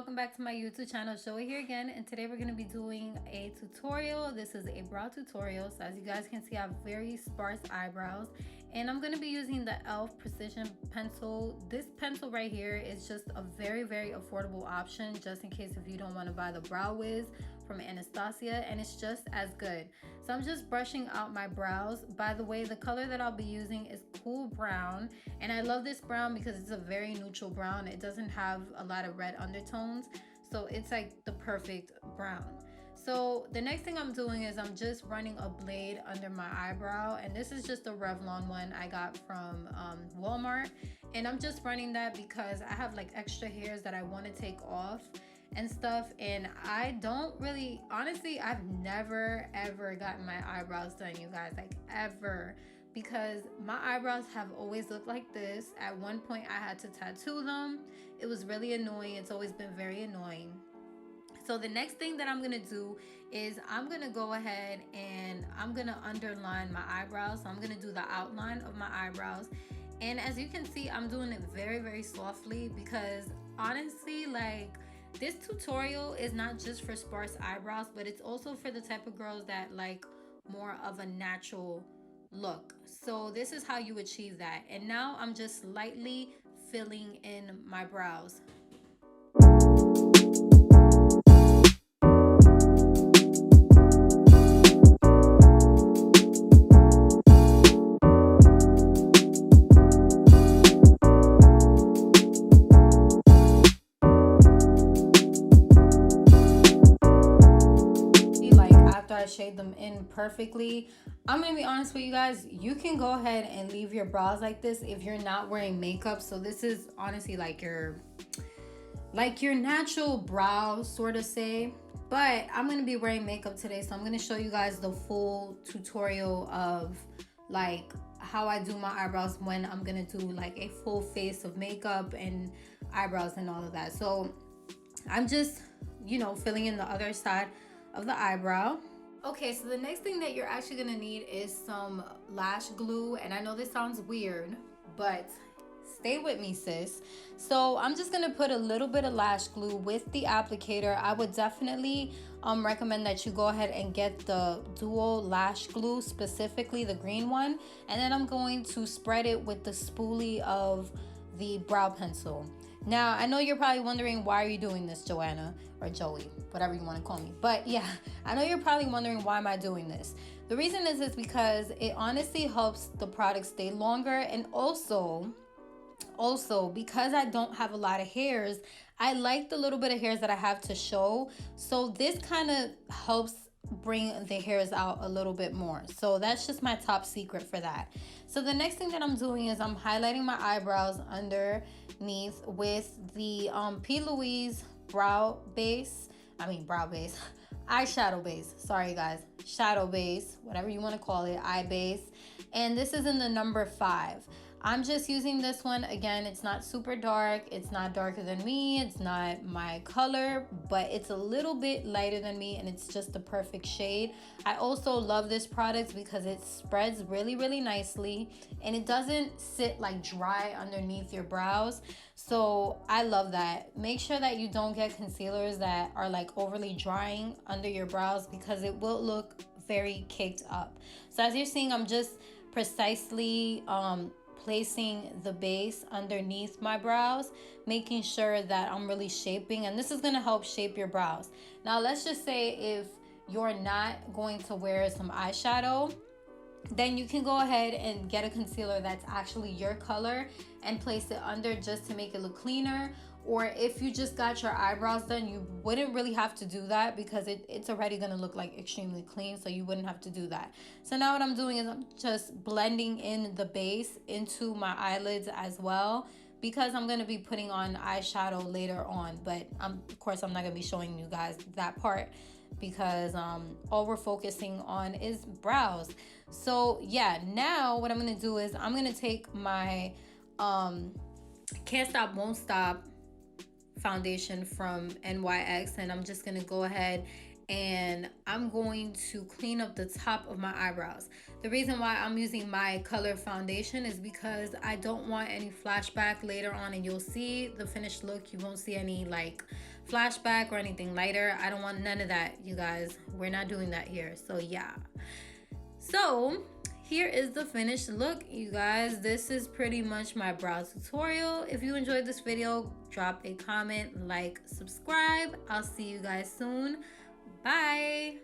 welcome back to my YouTube channel. Joey here again, and today we're going to be doing a tutorial. This is a brow tutorial. So as you guys can see, I have very sparse eyebrows, and I'm going to be using the e.l.f. Precision Pencil. This pencil right here is just a very affordable option, just in case if you don't want to buy the Brow Wiz from Anastasia, and it's just as good. So I'm just brushing out my brows. By the way, the color that I'll be using is Cool Brown, and I love this brown because it's a very neutral brown. It doesn't have a lot of red undertones, so it's like the perfect brown. So the next thing I'm doing is I'm just running a blade under my eyebrow, and this is just a Revlon one I got from Walmart, and I'm just running that because I have like extra hairs that I want to take off and stuff, and I don't really, honestly, I've never ever gotten my eyebrows done, you guys, like ever, because my eyebrows have always looked like this. At one point I had to tattoo them. It was really annoying. It's always been very annoying. So the next thing that I'm gonna do is I'm gonna go ahead and I'm gonna underline my eyebrows. So I'm gonna do the outline of my eyebrows, and as you can see, I'm doing it very softly because honestly, like, this tutorial is not just for sparse eyebrows, but it's also for the type of girls that like more of a natural look. So this is how you achieve that. And now I'm just lightly filling in my brows. I shade them in perfectly. I'm gonna be honest with you guys, you can go ahead and leave your brows like this if you're not wearing makeup. So this is honestly like your natural brow, sort of say, but I'm gonna be wearing makeup today, so I'm gonna show you guys the full tutorial of like how I do my eyebrows when I'm gonna do like a full face of makeup and eyebrows and all of that. So I'm just, filling in the other side of the eyebrow. Okay, so the next thing that you're actually gonna need is some lash glue, and I know this sounds weird, but stay with me, sis. So I'm just gonna put a little bit of lash glue with the applicator. I would definitely recommend that you go ahead and get the dual lash glue, specifically the green one, and then I'm going to spread it with the spoolie of the brow pencil. Now, I know you're probably wondering, why are you doing this, Joanna, or Joey, whatever you want to call me. But yeah, I know you're probably wondering, why am I doing this? The reason is because it honestly helps the product stay longer, and also because I don't have a lot of hairs, I like the little bit of hairs that I have to show. So this kind of helps bring the hairs out a little bit more. So that's just my top secret for that. So the next thing that I'm doing is I'm highlighting my eyebrows underneath with the P. Louise brow base, eyeshadow base, sorry guys, shadow base, whatever you want to call it, eye base, and this is in the number 5. I'm just using this one. Again, it's not super dark, it's not darker than me, it's not my color, but it's a little bit lighter than me, and it's just the perfect shade. I also love this product because it spreads really nicely, and it doesn't sit like dry underneath your brows. So I love that. Make sure that you don't get concealers that are like overly drying under your brows, because it will look very caked up. So as you're seeing, I'm just precisely placing the base underneath my brows, making sure that I'm really shaping, and this is going to help shape your brows. Now let's just say if you're not going to wear some eyeshadow, then you can go ahead and get a concealer that's actually your color and place it under, just to make it look cleaner. Or if you just got your eyebrows done, you wouldn't really have to do that because it's already going to look like extremely clean, so you wouldn't have to do that. So now what I'm doing is I'm just blending in the base into my eyelids as well, because I'm going to be putting on eyeshadow later on. But of course I'm not going to be showing you guys that part, because all we're focusing on is brows. So yeah, now what I'm going to do is I'm going to take my Can't Stop Won't Stop foundation from NYX, and I'm just gonna go ahead and I'm going to clean up the top of my eyebrows. The reason why I'm using my color foundation is because I don't want any flashback later on, and you'll see the finished look. You won't see any like flashback or anything lighter. I don't want none of that, you guys. We're not doing that here. So yeah. So here is the finished look, you guys. This is pretty much my brow tutorial. If you enjoyed this video, drop a comment, like, subscribe. I'll see you guys soon. Bye.